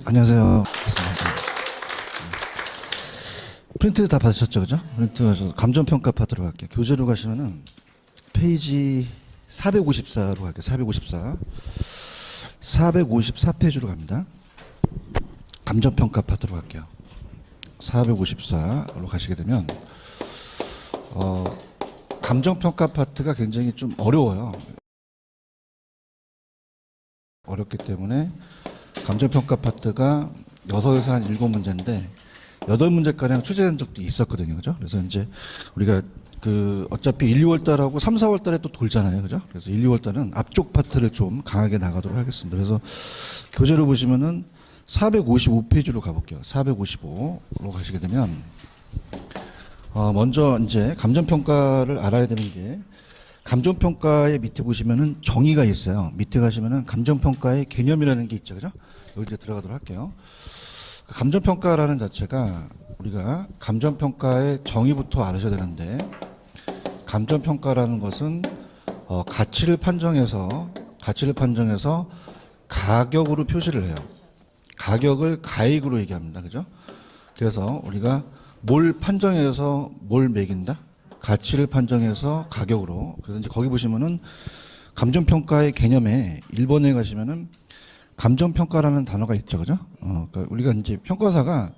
안녕하세요. 프린트 다 받으셨죠, 그죠? 프린트 감정평가 파트로 갈게요. 교재로 가시면은 페이지 454로 갈게요. 454. 454페이지로 갑니다. 감정평가 파트로 갈게요. 454로 가시게 되면 감정평가 파트가 굉장히 좀 어려워요. 어렵기 때문에 감정평가 파트가 6에서 한 7문제인데 8문제가량 출제된 적도 있었거든요. 그죠? 그래서 이제 우리가 어차피 1, 2월 달하고 3, 4월 달에 또 돌잖아요. 그죠? 그래서 1, 2월 달은 앞쪽 파트를 좀 강하게 나가도록 하겠습니다. 그래서 교재로 보시면은 455페이지로 가볼게요. 455로 가시게 되면 먼저 이제 감정평가를 알아야 되는 게 감정평가의 밑에 보시면은 정의가 있어요. 밑에 가시면은 감정평가의 개념이라는 게 있죠. 그죠? 여기 이제 들어가도록 할게요. 감정평가라는 자체가 우리가 감정평가의 정의부터 알으셔야 되는데 감정평가라는 것은 가치를 판정해서 가격으로 표시를 해요. 가격을 가액으로 얘기합니다. 그죠? 그래서 우리가 뭘 판정해서 뭘 매긴다? 가치를 판정해서 가격으로. 그래서 이제 거기 보시면은 감정평가의 개념에 1번에 가시면은 감정평가라는 단어가 있죠. 그죠? 그러니까 우리가 이제 평가사가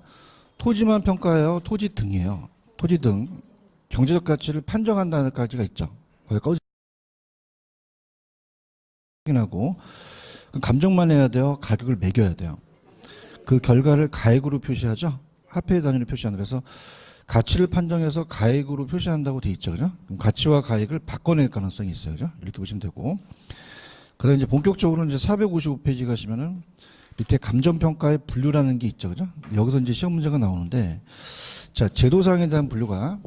토지만 평가해요. 토지 등이에요. 토지 등. 경제적 가치를 판정한다는 까지가 있죠. 거기 확인하고 감정만 해야 돼요. 가격을 매겨야 돼요. 그 결과를 가액으로 표시하죠. 화폐 단위로 표시한다. 그래서 가치를 판정해서 가액으로 표시한다고 돼 있죠. 그죠? 그럼 가치와 가액을 바꿔낼 가능성이 있어요. 그죠? 이렇게 보시면 되고. 그 다음에 이제 본격적으로 이제 455페이지 가시면은 밑에 감정평가의 분류라는 게 있죠. 그죠? 여기서 이제 시험 문제가 나오는데, 자, 제도상에 대한 분류가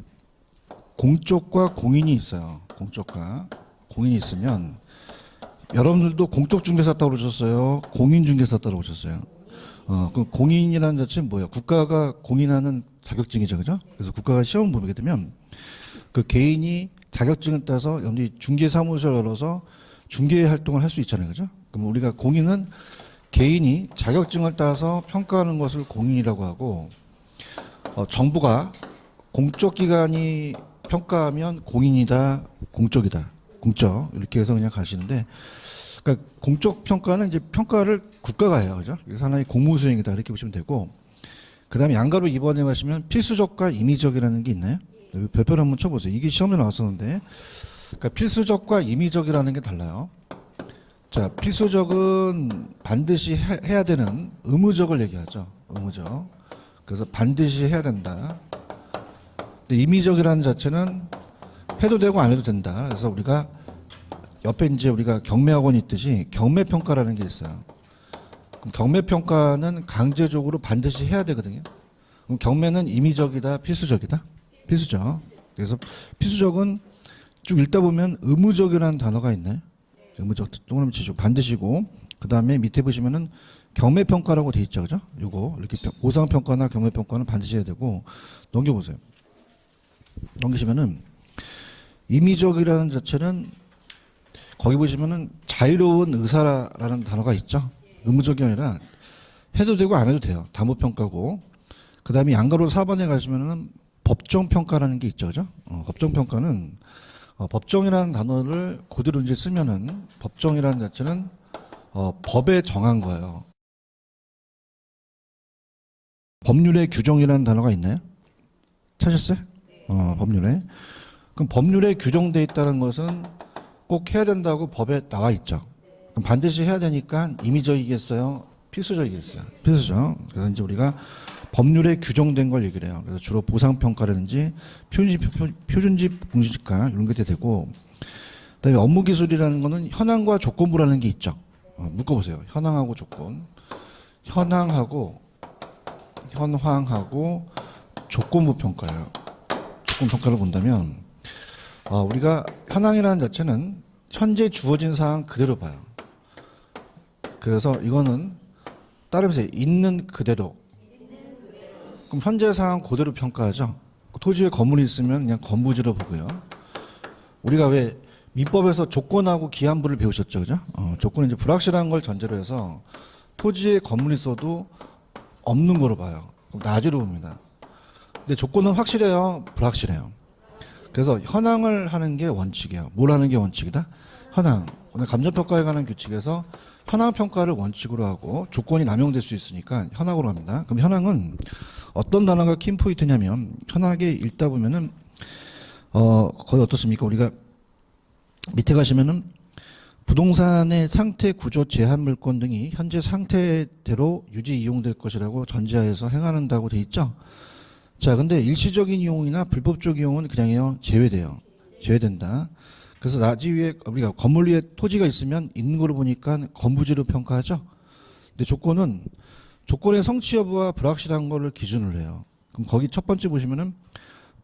공적과 공인이 있어요. 공적과 공인이 있으면, 여러분들도 공적 중개사 따라오셨어요? 공인 중개사 따라오셨어요? 그럼 공인이라는 자체는 뭐예요? 국가가 공인하는 자격증이죠. 그죠? 그래서 국가가 시험 보게 되면, 그 개인이 자격증을 따서 여러분들이 중개사무소를 열어서 중개 활동을 할 수 있잖아요. 그죠? 그럼 우리가 공인은 개인이 자격증을 따서 평가하는 것을 공인이라고 하고, 정부가 공적기관이 평가하면 공인이다, 공적이다, 공적 이렇게 해서 그냥 가시는데, 그러니까 공적 평가는 이제 평가를 국가가 해요. 그죠? 그래서 하나의 공무수행이다 이렇게 보시면 되고, 그 다음에 양가로 2번에 가시면 필수적과 임의적이라는 게 있나요? 여기 별표를 한번 쳐보세요. 이게 시험에 나왔었는데, 그러니까 필수적과 임의적이라는 게 달라요. 자, 필수적은 반드시 해야 되는 의무적을 얘기하죠. 의무적. 그래서 반드시 해야 된다. 근데 임의적이라는 자체는 해도 되고 안 해도 된다. 그래서 우리가 옆에 이제 우리가 경매학원이 있듯이 경매평가라는 게 있어요. 그럼 경매평가는 강제적으로 반드시 해야 되거든요. 그럼 경매는 임의적이다, 필수적이다? 필수적. 그래서 필수적은 쭉 읽다 보면 의무적이라는 단어가 있나요? 의무적 동그라미 치시고 반드시고, 그 다음에 밑에 보시면은 경매평가라고 돼 있죠. 그죠? 요거 이렇게 보상평가나 경매평가는 반드시 해야 되고, 넘겨보세요. 넘기시면은 임의적이라는 자체는 거기 보시면은 자유로운 의사라는 단어가 있죠. 의무적이 아니라 해도 되고 안 해도 돼요. 담보평가고. 그 다음에 양가로 4번에 가시면은 법정평가라는 게 있죠. 그죠? 법정평가는 법정이라는 단어를 그대로 이제 쓰면은 법정이라는 자체는 법에 정한 거예요. 법률의 규정이라는 단어가 있나요? 찾으셨어요? 법률에. 그럼 법률에 규정돼 있다는 것은 꼭 해야 된다고 법에 나와 있죠. 그럼 반드시 해야 되니까 임의적이겠어요? 필수적이겠어요? 필수적. 그래서 이제 우리가 법률에 규정된 걸 얘기를 해요. 그래서 주로 보상평가라든지 표준집 공시지가 이런 게 되고, 그다음에 업무기술이라는 거는 현황과 조건부라는 게 있죠. 묶어보세요. 현황하고 조건. 현황하고 조건부 평가예요. 조건 평가를 본다면 우리가 현황이라는 자체는 현재 주어진 사항 그대로 봐요. 그래서 이거는 따라해보세요. 있는 그대로. 그럼 현재 상황 그대로 평가하죠. 토지에 건물이 있으면 그냥 건부지로 보고요. 우리가 왜 민법에서 조건하고 기한부를 배우셨죠, 그죠? 조건은 이제 불확실한 걸 전제로 해서 토지에 건물이 있어도 없는 거로 봐요. 그럼 낮으로 봅니다. 근데 조건은 확실해요? 불확실해요? 그래서 현황을 하는 게 원칙이에요. 뭘 하는 게 원칙이다? 현황. 오늘 감정평가에 관한 규칙에서 현황평가를 원칙으로 하고 조건이 남용될 수 있으니까 현황으로 합니다. 그럼 현황은 어떤 단어가 킴포인트냐면 현황에 읽다 보면은 거의 어떻습니까? 우리가 밑에 가시면은 부동산의 상태, 구조, 제한 물건 등이 현재 상태대로 유지 이용될 것이라고 전제하에서 행하는다고 돼 있죠. 자, 근데 일시적인 이용이나 불법적 이용은 그냥요 제외돼요. 제외된다. 그래서 나지 위에 우리가 건물 위에 토지가 있으면 있는 거로 보니까 건부지로 평가하죠. 근데 조건의 성취 여부와 불확실한 거를 기준으로 해요. 그럼 거기 첫 번째 보시면은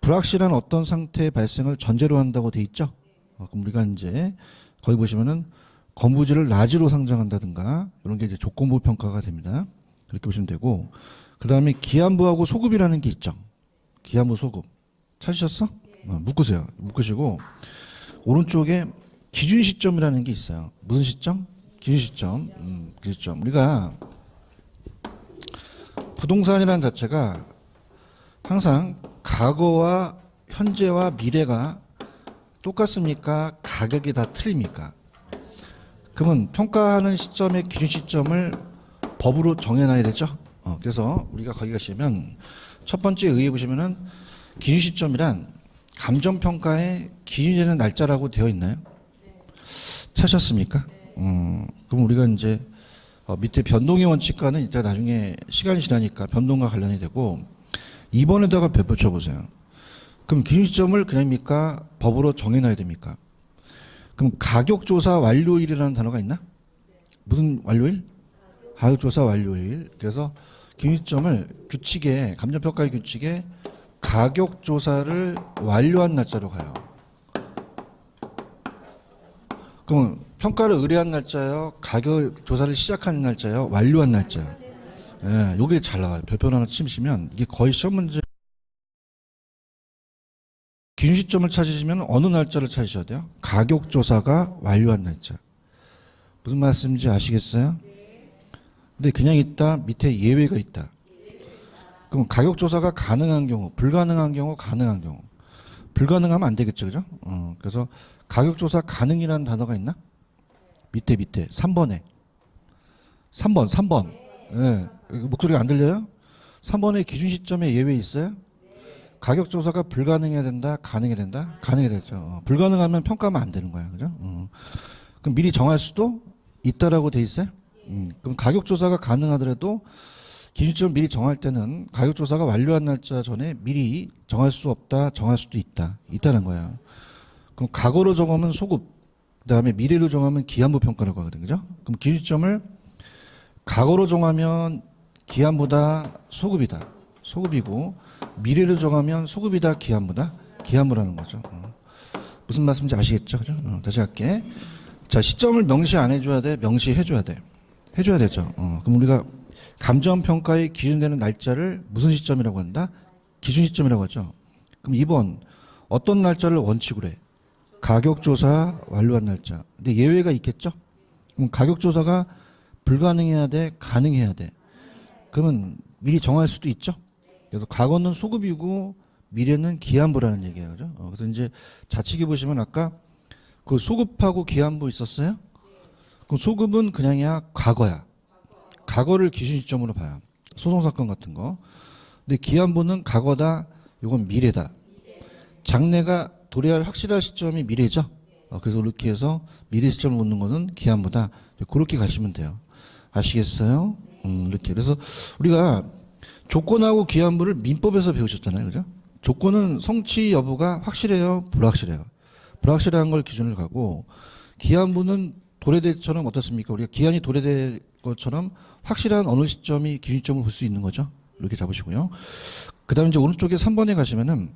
불확실한 어떤 상태의 발생을 전제로 한다고 돼 있죠. 그럼 우리가 이제 거기 보시면은 건부지를 낮으로 상정한다든가 이런 게 이제 조건부 평가가 됩니다. 그렇게 보시면 되고 그 다음에 기한부하고 소급이라는 게 있죠. 기한부 소급 찾으셨어? 묶으세요. 묶으시고 오른쪽에 기준 시점이라는 게 있어요. 무슨 시점? 기준 시점. 기준 시점. 우리가 부동산이라는 자체가 항상 과거와 현재와 미래가 똑같습니까? 가격이 다 틀립니까? 그러면 평가하는 시점의 기준 시점을 법으로 정해놔야 되죠. 그래서 우리가 거기 가시면 첫 번째 의에 보시면은 기준 시점이란 감정평가의 기준이 되는 날짜라고 되어 있나요? 찾으셨습니까? 그럼 우리가 이제 밑에 변동의 원칙과는 이따 나중에 시간이 지나니까 변동과 관련이 되고 2번에다가 덧붙여 보세요. 그럼 기준 시점을 그냥입니까? 법으로 정해놔야 됩니까? 그럼 가격조사 완료일이라는 단어가 있나? 무슨 완료일? 가격조사 완료일. 그래서 기준 시점을 규칙에 감정평가의 규칙에 가격조사를 완료한 날짜로 가요. 그럼 평가를 의뢰한 날짜요? 가격조사를 시작한 날짜요? 완료한 날짜요? 예, 요게 잘 나와요. 별표 하나 치시면 이게 거의 시험 문제. 기준 시점을 찾으시면 어느 날짜를 찾으셔야 돼요? 가격조사가 완료한 날짜. 무슨 말씀인지 아시겠어요? 근데 그냥 있다, 밑에 예외가 있다. 그럼 가격조사가 가능한 경우, 불가능한 경우, 가능한 경우. 불가능하면 안 되겠죠, 그죠? 그래서 가격조사 가능이라는 단어가 있나? 밑에 3번에. 3번. 예. 목소리가 안 들려요? 3번에 기준 시점에 예외 있어요? 가격조사가 불가능해야 된다, 가능해야 된다? 가능해야 되죠. 불가능하면 평가하면 안 되는 거야, 그죠? 그럼 미리 정할 수도 있다라고 돼 있어요? 그럼 가격조사가 가능하더라도 기준점 미리 정할 때는 가격조사가 완료한 날짜 전에 미리 정할 수 없다, 정할 수도 있다는 거야. 그럼 과거로 정하면 소급, 그 다음에 미래로 정하면 기한부 평가라고 하거든요. 그죠? 그럼 기준점을 과거로 정하면 기한부다, 소급이다. 소급이고, 미래로 정하면 소급이다, 기한부다, 기한부라는 거죠. 무슨 말씀인지 아시겠죠? 그죠? 다시 할게. 자, 시점을 명시 안 해줘야 돼? 명시해줘야 돼. 해줘야 되죠. 그럼 우리가 감정평가의 기준되는 날짜를 무슨 시점이라고 한다? 기준 시점이라고 하죠. 그럼 2번, 어떤 날짜를 원칙으로 해? 가격조사 완료한 날짜. 근데 예외가 있겠죠? 그럼 가격조사가 불가능해야 돼? 가능해야 돼? 그러면 미리 정할 수도 있죠? 그래서 과거는 소급이고 미래는 기한부라는 얘기예요. 그죠? 그래서 이제 좌측에 보시면 아까 그 소급하고 기한부 있었어요? 그럼 소급은 그냥이야 과거야. 과거를 기준 시점으로 봐요. 소송사건 같은 거. 근데 기한부는 과거다. 이건 미래다. 장래가 도래할 확실한 시점이 미래죠. 그래서 이렇게 해서 미래 시점을 묻는 거는 기한부다. 그렇게 가시면 돼요. 아시겠어요? 이렇게. 그래서 우리가 조건하고 기한부를 민법에서 배우셨잖아요. 그죠? 조건은 성취 여부가 확실해요? 불확실해요? 불확실한 걸 기준을 가고 기한부는 도래대처럼 어떻습니까? 우리가 기한이 도래될 것처럼 확실한 어느 시점이 기준점을 볼 수 있는 거죠. 이렇게 잡으시고요. 그 다음에 이제 오른쪽에 3번에 가시면은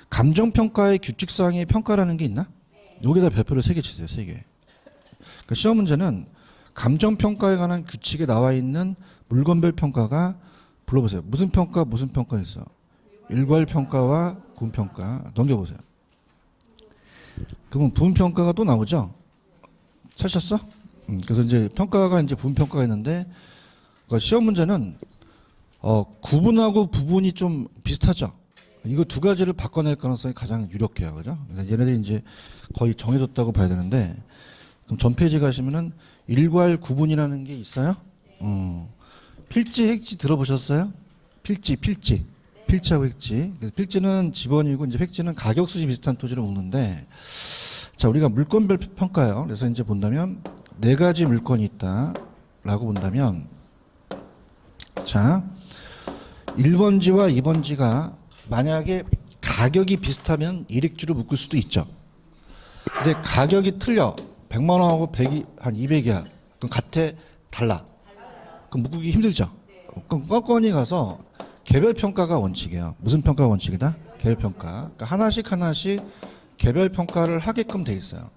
감정평가의 규칙상의 평가라는 게 있나? 여기다 별표를 3개 치세요. 3개. 그러니까 시험 문제는 감정평가에 관한 규칙에 나와 있는 물건별 평가가 불러보세요. 무슨 평가 있어? 일괄평가와 구분평가. 넘겨보세요. 그러면 부분평가가 또 나오죠? 찾으셨어? 그래서 이제 평가가 이제 부분 평가가 있는데 그러니까 시험 문제는 구분하고 부분이 좀 비슷하죠. 이거 두 가지를 바꿔낼 가능성이 가장 유력해요, 그죠? 그래서 얘네들이 이제 거의 정해졌다고 봐야 되는데 그럼 전 페이지 가시면은 일괄 구분이라는 게 있어요. 필지, 획지 들어보셨어요? 필지하고 획지. 그래서 필지는 지번이고 이제 획지는 가격수지 비슷한 토지를 묻는데, 자 우리가 물건별 평가요. 그래서 이제 본다면 네 가지 물건이 있다라고 본다면, 자 1번지와 2번지가 만약에 가격이 비슷하면 일익주로 묶을 수도 있죠. 근데 가격이 틀려. 100만 원하고 100이 한 200이야. 그럼 같아 달라. 그럼 묶기 힘들죠. 그럼 껌껌이 가서 개별 평가가 원칙이에요. 무슨 평가가 원칙이다? 개별 평가. 그러니까 하나씩 개별 평가를 하게끔 돼 있어요.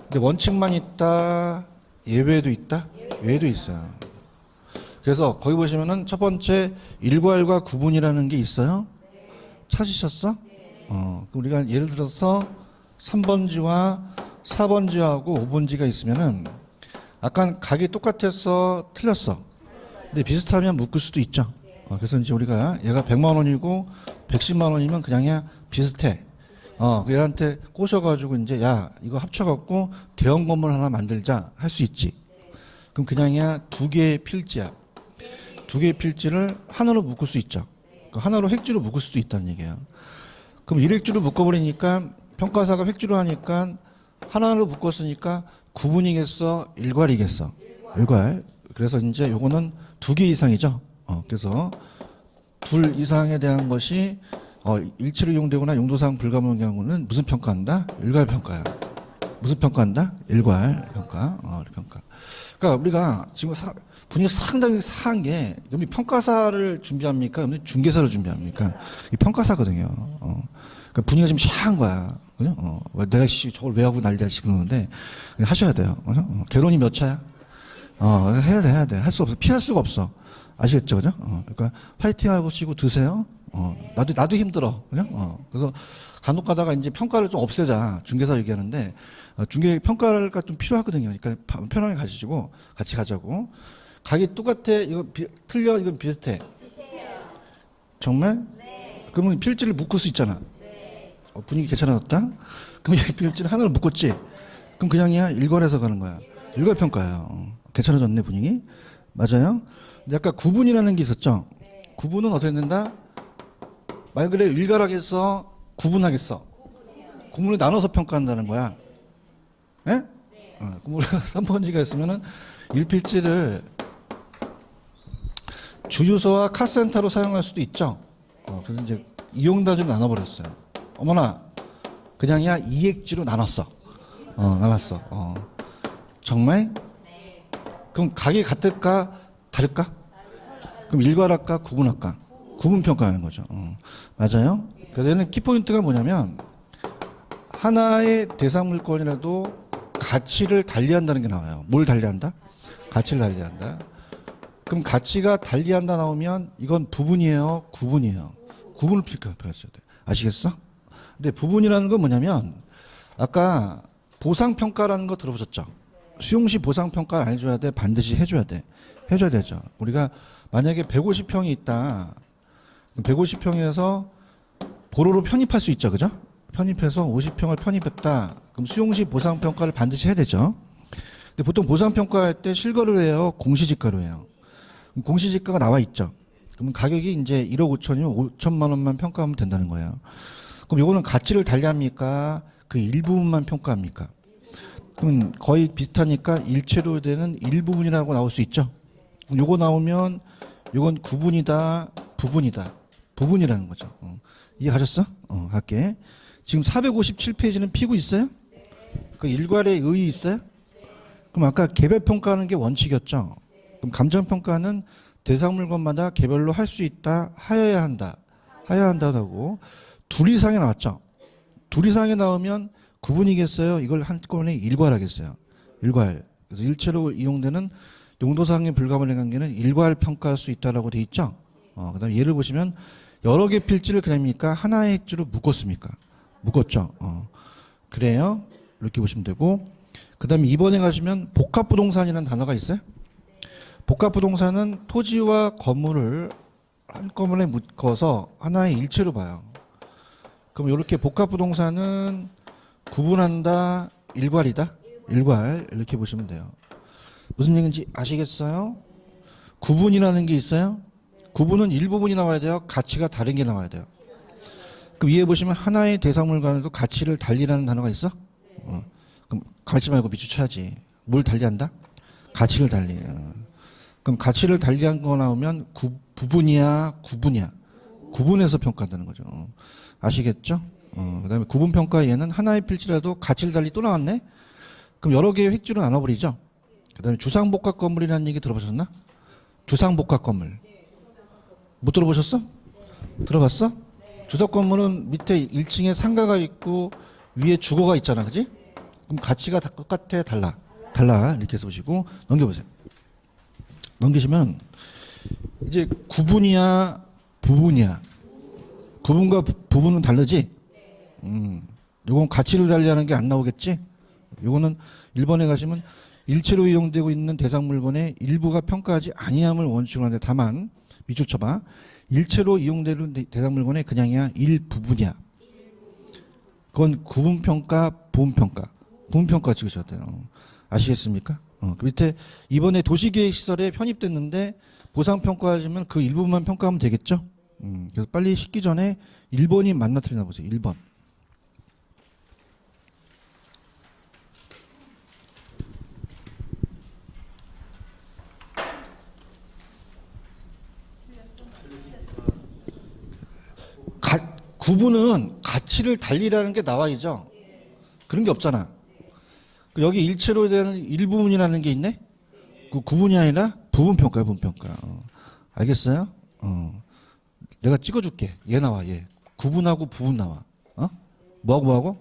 근데 원칙만 있다. 예외도 있다. 예외도 있어요. 그래서 거기 보시면은 첫 번째 일괄과 구분이라는 게 있어요. 찾으셨어? 그럼 우리가 예를 들어서 3번지와 4번지하고 5번지가 있으면은 약간 각이 똑같았어, 틀렸어. 근데 비슷하면 묶을 수도 있죠. 그래서 이제 우리가 얘가 100만 원이고 110만 원이면 그냥 비슷해. 얘한테 꼬셔가지고 이제 야 이거 합쳐갖고 대형 건물 하나 만들자 할 수 있지. 그럼 그냥이야 두 개의 필지야. 두 개의 필지를 하나로 묶을 수 있죠. 하나로 획지로 묶을 수도 있다는 얘기예요. 그럼 일획지로 묶어버리니까 평가사가 획지로 하니까 하나로 묶었으니까 구분이겠어? 일괄이겠어? 일괄. 그래서 이제 요거는 두 개 이상이죠. 그래서 둘 이상에 대한 것이 일치로 이용되거나 용도상 불가능한 경우는 무슨 평가한다? 일괄 평가야. 무슨 평가한다? 일괄 평가. 평가. 그러니까 우리가 지금 분위기가 상당히 사한 게, 그럼 평가사를 준비합니까? 그럼 중개사를 준비합니까? 이 평가사거든요. 그러니까 분위기가 좀 샤한 거야. 그죠? 내가 저걸 왜 하고 난리야 싶은데 하셔야 돼요. 그죠? 개론이 몇 차야? 해야 돼. 할 수 없어. 피할 수가 없어. 아시겠죠? 그죠? 그러니까 화이팅 하시고 드세요. 나도 힘들어. 그죠? 그래서 간혹 가다가 이제 평가를 좀 없애자. 중개사 얘기하는데, 중개 평가가 좀 필요하거든요. 그러니까 편하게 가시고, 같이 가자고. 각이 똑같아. 이건 틀려. 이건 비슷해. 정말? 네. 그러면 필지를 묶을 수 있잖아. 네. 분위기 괜찮아졌다? 그럼 이 필지를 하나를 묶었지? 그럼 그냥이야 일괄해서 가는 거야. 일괄 평가예요. 괜찮아졌네, 분위기? 맞아요? 근데 아까 구분이라는 게 있었죠? 네. 구분은 어떻게 된다? 말 그대로 일괄하겠어? 구분하겠어? 구분을 나눠서 평가한다는 거야. 예? 네? 그럼 우리가 3번지가 있으면은 1필지를 주유소와 카센터로 사용할 수도 있죠. 그래서 이제 이용단위로 나눠버렸어요. 어머나, 그냥이야 이액지로 나눴어. 나눴어. 정말? 그럼 각이 같을까? 다를까? 그럼 일괄할까? 구분할까? 구분평가하는 거죠. 맞아요? 그래서 얘는 키포인트가 뭐냐면, 하나의 대상 물건이라도 가치를 달리한다는 게 나와요. 뭘 달리한다? 가치를 달리한다. 그럼 가치가 달리한다 나오면 이건 부분이에요? 구분이에요? 구분을 평가하셔야 돼. 아시겠어? 근데 부분이라는 건 뭐냐면, 아까 보상평가라는 거 들어보셨죠? 수용시 보상평가를 안 해줘야 돼? 반드시 해줘야 돼? 해줘야 되죠. 우리가 만약에 150평이 있다. 150평에서 보로로 편입할 수 있죠. 그죠? 편입해서 50평을 편입했다. 그럼 수용시 보상평가를 반드시 해야 되죠. 근데 보통 보상평가할 때 실거래로 해요? 공시지가로 해요? 공시지가가 나와 있죠. 그러면 가격이 이제 1억 5천이면 5천만 원만 평가하면 된다는 거예요. 그럼 요거는 가치를 달리합니까? 그 일부분만 평가합니까? 그럼 거의 비슷하니까 일체로 되는 일부분이라고 나올 수 있죠. 그럼 요거 나오면 요건 구분이다, 부분이다. 부분이라는 거죠. 이해하셨어? 할게. 지금 457페이지는 피고 있어요? 그 일괄의 의의 있어요? 그럼 아까 개별 평가하는 게 원칙이었죠. 그럼 감정 평가는 대상 물건마다 개별로 할 수 있다, 하여야 한다, 하여야 한다고 둘 이상이 나왔죠. 둘 이상이 나오면 구분이겠어요? 이걸 한꺼번에 일괄하겠어요? 일괄. 그래서 일체로 이용되는 용도상의 불가분의 관계는 일괄 평가할 수 있다라고 돼 있죠. 그다음에 예를 보시면 여러 개 필지를 그냥입니까? 하나의 핵지로 묶었습니까? 묶었죠. 그래요. 이렇게 보시면 되고, 그다음에 2번에 가시면 복합부동산이라는 단어가 있어요. 복합부동산은 토지와 건물을 한꺼번에 묶어서 하나의 일체로 봐요. 그럼 이렇게 복합부동산은 구분한다, 일괄이다? 일괄 이렇게 보시면 돼요. 무슨 얘기인지 아시겠어요? 구분이라는 게 있어요. 구분은 일부분이 나와야 돼요. 가치가 다른 게 나와야 돼요. 그럼 위에 보시면 하나의 대상물과도 가치를 달리라는 단어가 있어? 그럼 가치 말고 밑줄 쳐야지. 뭘 달리한다? 가치를 달리. 그럼 가치를 달리한 거 나오면 부분이야, 구분이야? 구분해서 평가한다는 거죠. 아시겠죠? 그다음에 구분평가 얘는 하나의 필지라도 가치를 달리 또 나왔네? 그럼 여러 개의 획지로 나눠버리죠? 그다음에 주상복합 건물이라는 얘기 들어보셨나? 주상복합 건물. 못 들어보셨어? 들어봤어? 주석 건물은 밑에 1층에 상가가 있고 위에 주거가 있잖아, 그지? 그럼 가치가 다 똑같아, 달라? 달라. 이렇게 해서 보시고 넘겨보세요. 넘기시면 이제 구분이야, 부분이야. 구분과 부분은 다르지? 요건 가치를 달리하는 게 안 나오겠지? 요거는 1번에 가시면 일체로 이용되고 있는 대상 물건의 일부가 평가하지 아니함을 원칙으로 하는데 다만 밑줄 쳐봐. 일체로 이용되는 대상 물건의 그냥이야 일부분이야. 그건 구분평가, 부분평가. 부분평가 찍으셔야 돼요. 아시겠습니까? 그 밑에 이번에 도시계획시설에 편입됐는데 보상평가하시면 그 일부분만 평가하면 되겠죠? 그래서 빨리 식기 전에 1번이 맞나 틀리나 보세요. 1번. 구분은 가치를 달리라는 게 나와야죠. 그런 게 없잖아. 여기 일체로 되는 일부분이라는 게 있네? 그 구분이 아니라 부분평가야, 부분평가. 알겠어요? 내가 찍어줄게. 얘 나와, 얘. 구분하고 부분 나와. 뭐하고 뭐하고?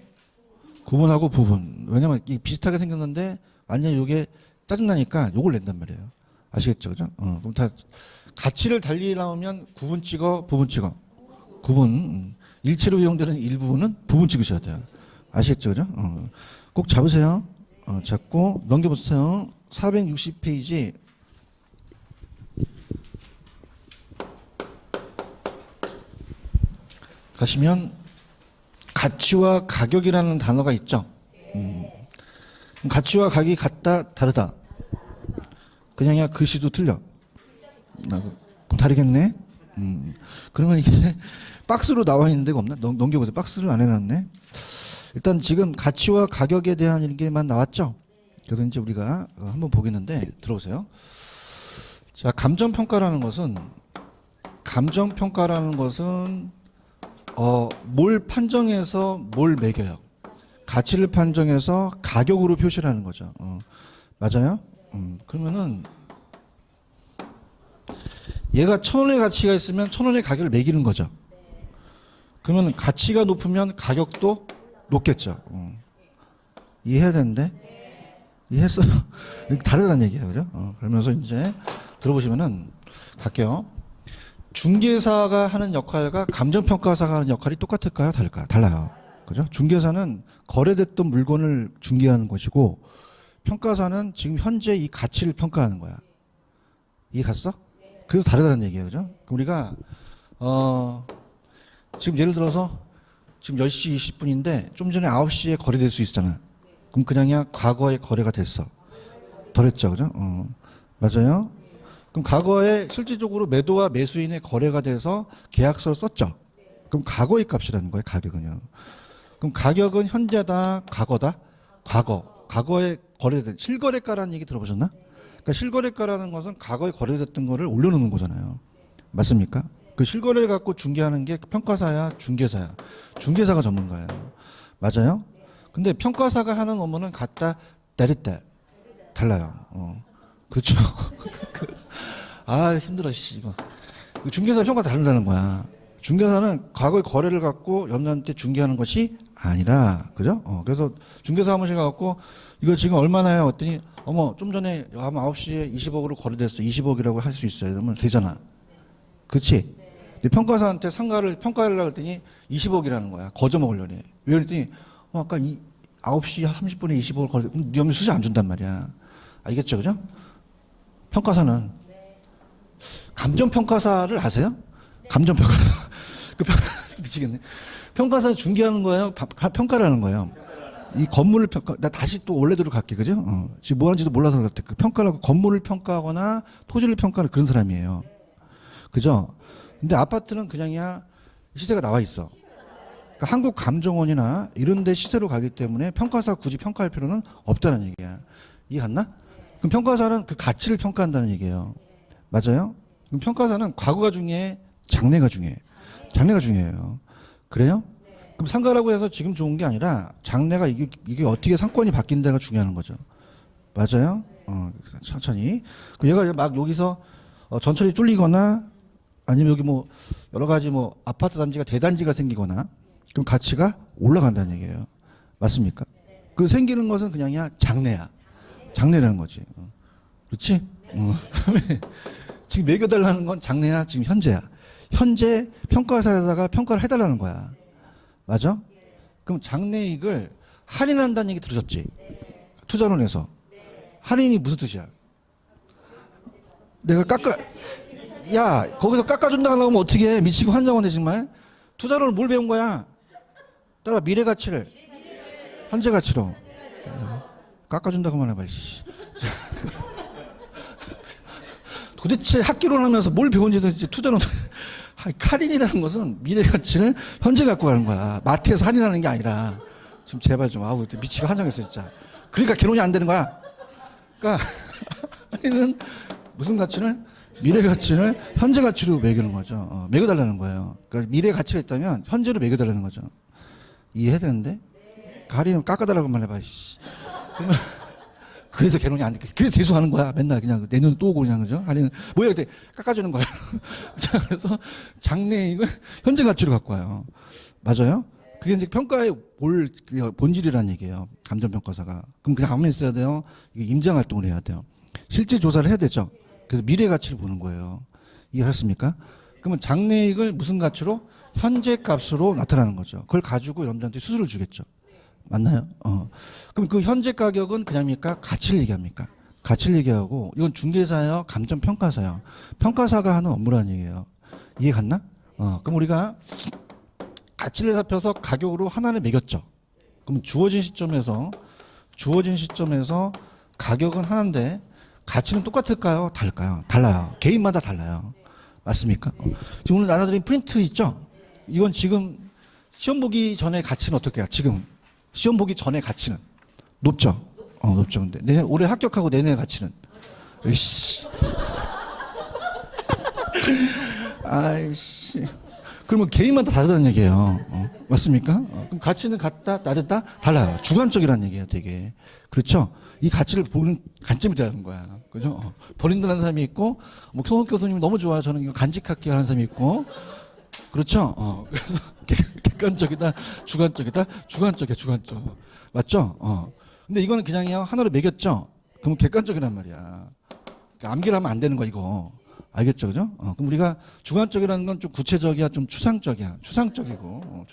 구분하고 부분. 왜냐면 이게 비슷하게 생겼는데 완전히 이게 짜증나니까 요걸 낸단 말이에요. 아시겠죠? 그죠? 그럼 다 가치를 달리 나오면 구분 찍어, 부분 찍어. 구분. 일체로 이용되는 일부분은 부분 찍으셔야 돼요. 아시겠죠? 그죠? 꼭 잡으세요. 잡고 넘겨보세요. 460페이지. 가시면 가치와 가격이라는 단어가 있죠. 가치와 가격이 같다, 다르다. 그냥이야 글씨도 틀려. 다르겠네. 그러면 이게 박스로 나와 있는 데가 없나? 넘겨보세요. 박스를 안 해놨네. 일단 지금 가치와 가격에 대한 얘기만 나왔죠. 그래서 이제 우리가 한번 보겠는데 들어보세요. 자, 감정평가라는 것은 뭘 판정해서 뭘 매겨요. 가치를 판정해서 가격으로 표시를 하는 거죠. 맞아요? 그러면은 얘가 1,000원의 가치가 있으면 1,000원의 가격을 매기는 거죠. 그러면 가치가 높으면 가격도 높겠죠. 이해해야 되는데? 이해했어요? 다르다는 얘기예요. 그죠? 그러면서 이제 들어보시면은 갈게요. 중개사가 하는 역할과 감정평가사가 하는 역할이 똑같을까요? 다를까요? 달라요. 그죠? 중개사는 거래됐던 물건을 중개하는 것이고 평가사는 지금 현재 이 가치를 평가하는 거야. 이해 갔어? 그래서 다르다는 얘기예요. 그죠? 그럼 우리가 지금 예를 들어서 지금 10시 20분인데 좀 전에 9시에 거래될 수 있잖아. 그럼 그냥이야 과거에 거래가 됐어. 덜했죠. 그죠? 맞아요? 그럼 과거에 실질적으로 매도와 매수인의 거래가 돼서 계약서를 썼죠. 그럼 과거의 값이라는 거예요. 가격은요. 그럼 가격은 현재다, 과거다? 과거에 거래된 실거래가라는 얘기 들어보셨나? 그러니까 실거래가라는 것은 과거에 거래됐던 거를 올려놓는 거잖아요. 맞습니까? 그 실거래를 갖고 중개하는 게 평가사야, 중개사야. 중개사가 전문가예요. 맞아요? 근데 평가사가 하는 업무는 갖다 내렸다. 달라요. 그렇죠. 아, 힘들어, 씨, 이거. 중개사 평가 다른다는 거야. 중개사는 과거의 거래를 갖고 염려한테 중개하는 것이 아니라, 그죠? 그래서 중개사 사무실 가갖고 이거 지금 얼마나요? 했더니, 어머, 좀 전에 아마 9시에 20억으로 거래됐어. 20억이라고 할 수 있어요. 그러면 되잖아. 그치? 근데 평가사한테 상가를 평가하려고 했더니 20억이라는 거야. 거저 먹으려니. 왜 그랬더니, 아까 9시 30분에 25분 걸려. 니엄 수시 안 준단 말이야. 알겠죠, 그죠? 평가사는 감정평가사를 아세요? 감정평가사. 미치겠네. 평가사 중개하는 거예요? 평가를 하는 거예요? 이 건물을 나 다시 또 원래대로 갈게, 그죠? 지금 뭐 하는지도 몰라서 그렇대. 그 평가라고 건물을 평가하거나 토지를 평가하는 그런 사람이에요. 그죠? 근데 아파트는 그냥이야 시세가 나와 있어. 그러니까 한국감정원이나 이런 데 시세로 가기 때문에 평가사 굳이 평가할 필요는 없다는 얘기야. 이해 갔나? 그럼 평가사는 그 가치를 평가한다는 얘기예요. 맞아요? 그럼 평가사는 과거가 중요해? 장래가 중요해? 장래가 중요해요. 그래요? 그럼 상가라고 해서 지금 좋은 게 아니라 장래가 이게 어떻게 상권이 바뀐다가 중요한 거죠. 맞아요? 천천히. 얘가 막 여기서 전철이 뚫리거나 아니면 여기 뭐 여러 가지 뭐 아파트 단지가 대단지가 생기거나 그럼 가치가 올라간다는 얘기예요. 맞습니까? 그 생기는 것은 그냥이야 장래야. 장래라는 거지. 그렇지? 지금 매겨달라는 건 장래야 지금 현재야. 현재 평가사에다가 평가를 해달라는 거야. 맞아? 그럼 장래이익을 할인한다는 얘기 들으셨지? 투자론에서. 할인이 무슨 뜻이야? 내가 야, 거기서 깎아준다고 하면 어떻게 해? 미치고 환장하네, 정말. 투자론을 뭘 배운 거야? 따라 미래 가치를. 현재 가치로. 깎아준다고만 해봐, 씨. 도대체 학기론 하면서 뭘 배운지도 투자론. 할인이라는 것은 미래 가치를 현재 갖고 가는 거야. 마트에서 할인하는 게 아니라. 지금 제발 좀, 아우, 미치고 환장했어, 진짜. 그러니까 결혼이 안 되는 거야. 그러니까, 할인은 무슨 가치를? 미래 가치를 현재 가치로 매기는 거죠. 매겨달라는 거예요. 그러니까 미래 가치가 있다면 현재로 매겨달라는 거죠. 이해해야 되는데? 할인은 깎아달라고만 해봐, 씨. 그래서 결혼이 안 돼. 그래서 재수하는 거야. 맨날 그냥 내년 또 오고 그냥 그죠? 할인은 뭐야 그때 깎아주는 거야. 자, 그래서 장래이익을 현재 가치로 갖고 와요. 맞아요? 그게 이제 평가의 본질이라는 얘기예요. 감정평가사가. 그럼 그냥 가만히 있어야 돼요. 이게 임장 활동을 해야 돼요. 실제 조사를 해야 되죠. 그래서 미래 가치를 보는 거예요. 이해하셨습니까? 그러면 장래이익을 무슨 가치로? 현재 값으로 나타나는 거죠. 그걸 가지고 여러분들한테 수수료를 주겠죠. 맞나요? 그럼 그 현재 가격은 그냥입니까? 가치를 얘기합니까? 가치를 얘기하고 이건 중개사예요? 감정평가사예요? 평가사가 하는 업무라는 얘기예요. 이해 갔나? 그럼 우리가 가치를 살펴서 가격으로 하나를 매겼죠. 그럼 주어진 시점에서 가격은 하나인데 가치는 똑같을까요? 다를까요? 달라요. 개인마다 달라요. 맞습니까? 지금 오늘 나눠드린 프린트 있죠? 이건 지금 시험 보기 전에 가치는 어떻게 해요? 지금 시험 보기 전에 가치는 높죠? 높죠. 근데 올해 합격하고 내년의 가치는 으이씨. 아이씨. 그러면 개인마다 다르다는 얘기예요. 맞습니까? 그럼 가치는 같다, 다르다, 달라요. 주관적이라는 얘기예요, 되게. 그렇죠? 이 가치를 보는 관점이 다른 거야. 그죠? 버린다는 사람이 있고, 뭐, 송욱 교수님이 너무 좋아요. 저는 이거 간직할게요 하는 사람이 있고, 그렇죠? 그래서 객관적이다, 주관적이다, 주관적. 맞죠? 근데 이거는 그냥이요. 하나로 매겼죠? 그럼 객관적이란 말이야. 그러니까 암기를 하면 안 되는 거야, 이거. 알겠죠, 그죠? 그럼 우리가 주관적이라는 건 좀 구체적이야, 좀 추상적이야. 추상적이고,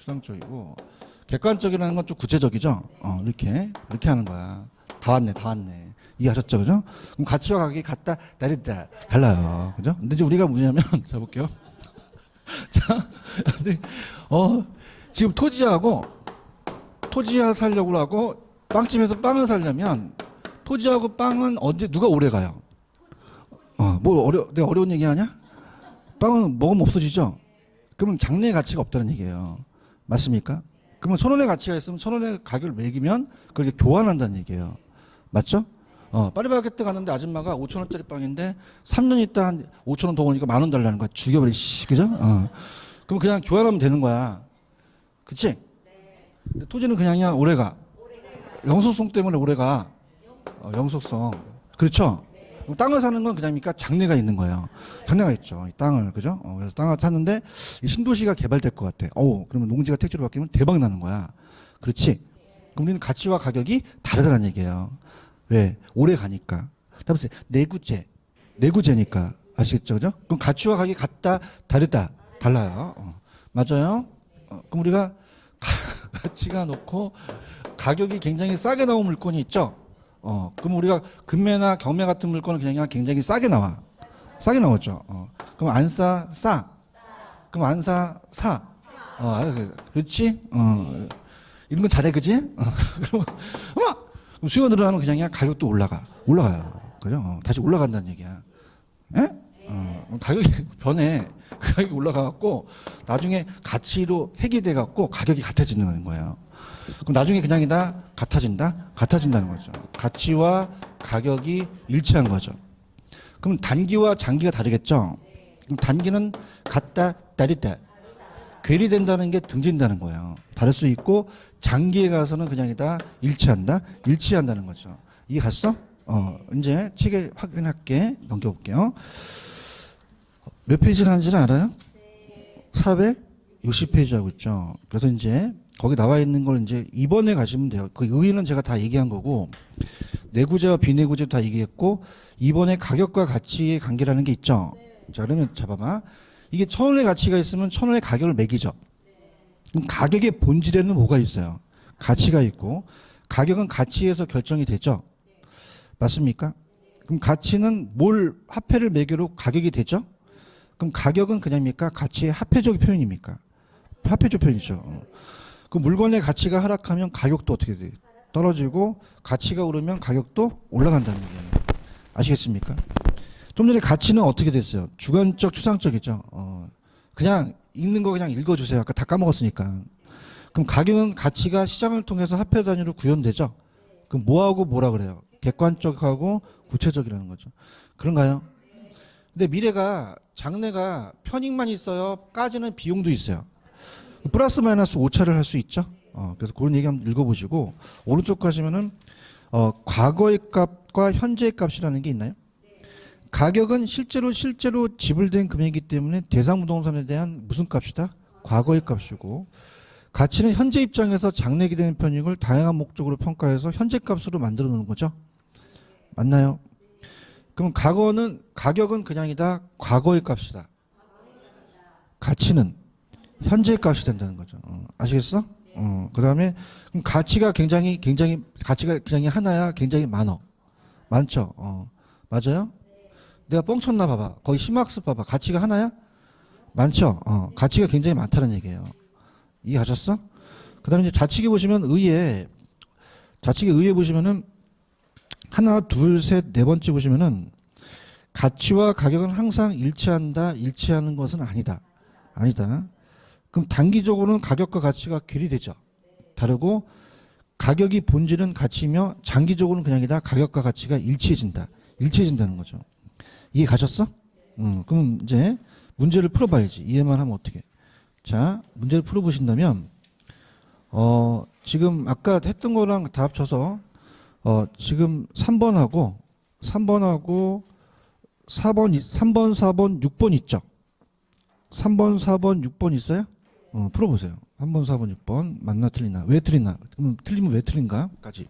객관적이라는 건 좀 구체적이죠? 이렇게 하는 거야. 다 왔네. 이해하셨죠, 그죠? 그럼 가치와 가격이 같다, 다르다, 달라요. 그죠? 근데 이제 우리가 뭐냐면, 자, 볼게요. 자, 근데, 지금 토지야 살려고 하고, 빵집에서 빵을 살려면, 토지하고 빵은 누가 오래 가요? 내가 어려운 얘기 하냐? 빵은 먹으면 없어지죠? 그러면 장래의 가치가 없다는 얘기예요. 맞습니까? 그러면 1,000원의 가치가 있으면 1,000원의 가격을 매기면 그렇게 교환한다는 얘기예요. 맞죠? 파리바게뜨 갔는데 아줌마가 5,000원짜리 빵인데 3년 있다 한 5,000원 더 오니까 10,000원 달라는 거야. 죽여버리, 그죠? 그럼 그냥 교환하면 되는 거야. 그치? 근데 토지는 그냥이야, 오래가. 영속성 때문에 오래가. 영속성. 그렇죠? 땅을 사는 건 그냥입니까? 장래가 있는 거예요. 장래가 있죠. 이 땅을, 그죠? 그래서 땅을 샀는데 이 신도시가 개발될 것 같아. 그러면 농지가 택지로 바뀌면 대박 나는 거야. 그렇지? 그럼 우리는 가치와 가격이 다르다는 얘기예요. 왜? 오래 가니까. 다음에 내구재니까. 아시겠죠? 그죠? 그럼 가치와 가격이 같다, 다르다, 달라요. 맞아요? 그럼 우리가 가치가 놓고 가격이 굉장히 싸게 나온 물건이 있죠. 그럼 우리가 금매나 경매 같은 물건은 그냥 굉장히 싸게 나와. 싸게 나오죠. 그럼 안 싸, 싸. 그럼 안 사, 사. 그렇지? 이런 건 잘해, 그지? 그럼 수요가 늘어나면 그냥 가격도 올라가요. 그죠? 다시 올라간다는 얘기야. 예? 가격이 변해. 가격이 올라가갖고 나중에 가치로 해기돼갖고 가격이 같아지는 거예요. 그럼 나중에 그냥이다 같아진다? 같아진다는 거죠. 가치와 가격이 일치한 거죠. 그럼 단기와 장기가 다르겠죠? 그럼 단기는 같다, 다르다. 괴리된다는 게 등진다는 거예요. 다를 수 있고 장기에 가서는 그냥이다 일치한다, 일치한다는 거죠. 이해 갔어? 이제 책에 확인할게. 넘겨볼게요. 몇 페이지를 하는지는 알아요? 460페이지 하고 있죠. 그래서 이제 거기 나와 있는 걸 이제 2번에 가시면 돼요. 그 의의는 제가 다 얘기한 거고 내구재와 비내구재 다 얘기했고 2번에 가격과 가치의 관계라는 게 있죠. 자, 그러면 잡아봐. 이게 1,000원의 가치가 있으면 1,000원의 가격을 매기죠. 그럼 가격의 본질에는 뭐가 있어요? 가치가 있고 가격은 가치에서 결정이 되죠. 맞습니까? 그럼 가치는 뭘 화폐를 매개로 가격이 되죠? 그럼 가격은 그냥입니까? 가치의 화폐적 표현입니까? 화폐적 표현이죠. 그 물건의 가치가 하락하면 가격도 어떻게 돼요? 떨어지고 가치가 오르면 가격도 올라간다는 얘기예요. 아시겠습니까? 좀 전에 가치는 어떻게 됐어요? 주관적, 추상적이죠. 그냥 읽는 거 그냥 읽어주세요. 아까 다 까먹었으니까. 그럼 가격은 가치가 시장을 통해서 화폐 단위로 구현되죠. 그럼 뭐하고 뭐라 그래요? 객관적하고 구체적이라는 거죠. 그런가요? 근데 미래가 장래가 편익만 있어요. 까지는 비용도 있어요. 플러스 마이너스 오차를 할 수 있죠. 그래서 그런 얘기 한번 읽어보시고 오른쪽 가시면은 과거의 값과 현재의 값이라는 게 있나요? 가격은 실제로 지불된 금액이기 때문에 대상 부동산에 대한 무슨 값이다? 과거의 값이고 가치는 현재 입장에서 장래 기대는 편익을 다양한 목적으로 평가해서 현재 값으로 만들어 놓는 거죠. 맞나요? 그럼 가격은 그냥이다 과거의 값이다. 가치는 현재의 값이 된다는 거죠. 아시겠어? 그다음에 그럼 가치가 굉장히 가치가 굉장히 하나야 굉장히 많죠. 맞아요? 내가 뻥쳤나 봐봐. 거기 심학습 봐봐. 가치가 하나야? 많죠. 가치가 굉장히 많다는 얘기예요. 이해하셨어? 그다음에 이제 좌측에 보시면 좌측에 의에 보시면은 하나, 둘, 셋, 네 번째 보시면은 가치와 가격은 항상 일치하는 것은 아니다. 그럼 단기적으로는 가격과 가치가 괴리되죠. 다르고 가격이 본질은 가치며 장기적으로는 그냥이다. 가격과 가치가 일치해진다는 거죠. 이해 가셨어? 그럼 이제 문제를 풀어봐야지. 이해만 하면 어떻게? 자, 문제를 풀어보신다면 지금 아까 했던 거랑 다 합쳐서 지금 3번하고 4번, 6번 있죠? 3번, 4번, 6번 있어요? 풀어보세요. 3번, 4번, 6번 맞나 틀리나? 왜 틀리나? 그럼 틀리면 왜 틀린가?까지.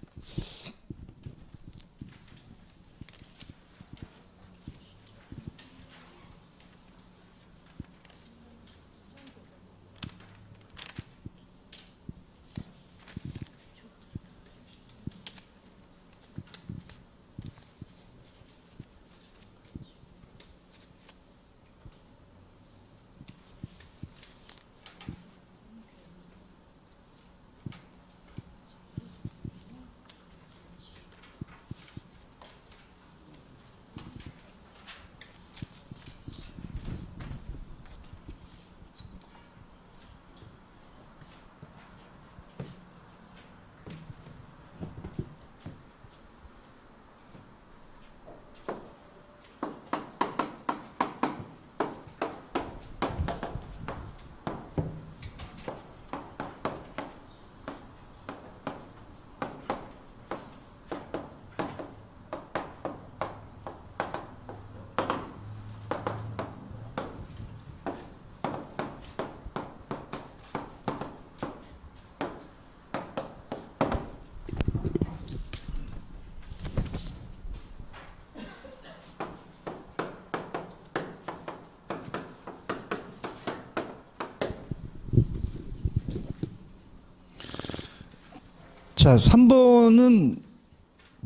자, 3번은